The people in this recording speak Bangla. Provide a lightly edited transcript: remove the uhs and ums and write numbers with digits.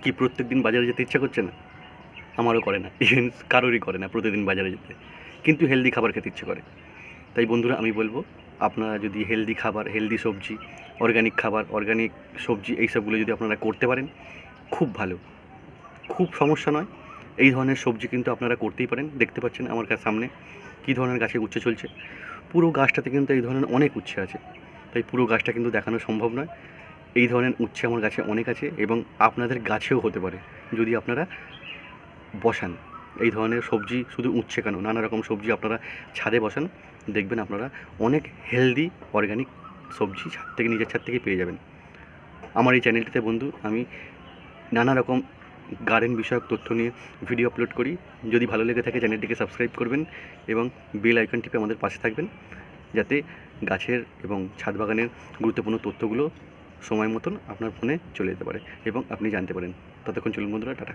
কি প্রত্যেক দিন বাজারে যেতে ইচ্ছা করছে না? আমারও করে না, ইভেন কারোরই করে না প্রতিদিন বাজারে যেতে, কিন্তু হেলদি খাবার খেতে ইচ্ছে করে। তাই বন্ধুরা আমি বলবো, আপনারা যদি হেলদি খাবার, হেলদি সবজি, অর্গ্যানিক খাবার, অর্গ্যানিক সবজি এইসবগুলো যদি আপনারা করতে পারেন, খুব ভালো, খুব সমস্যা নয়। এই ধরনের সবজি কিন্তু আপনারা করতেই পারেন। দেখতে পাচ্ছেন আমার সামনে কী ধরনের গাছে উচ্ছে চলছে। পুরো গাছটাতে কিন্তু এই ধরনের অনেক উচ্ছে আছে, তাই পুরো গাছটা কিন্তু দেখানো সম্ভব নয়। এই ধরনের উচ্ছে আমার গাছে অনেক আছে এবং আপনাদের গাছেও হতে পারে যদি আপনারা বসান। এই ধরনের সবজি শুধু উচ্ছে কেন, নানা রকম সবজি আপনারা ছাদে বসান, দেখবেন আপনারা অনেক হেলদি অর্গ্যানিক সবজি ছাদ থেকে, নিজের ছাদ থেকে পেয়ে যাবেন। আমার এই চ্যানেলটিতে বন্ধু আমি নানা রকম গার্ডেন বিষয়ক তথ্য নিয়ে ভিডিও আপলোড করি। যদি ভালো লেগে থাকে চ্যানেলটিকে সাবস্ক্রাইব করবেন এবং বেল আইকন টিপে আমাদের পাশে থাকবেন, যাতে গাছের এবং ছাদ বাগানের গুরুত্বপূর্ণ তথ্যগুলো সময় মতন আপনার ফোনে চলে যেতে পারে এবং আপনি জানতে পারেন। ততক্ষণ চলুন বন্ধুরা, টাটা।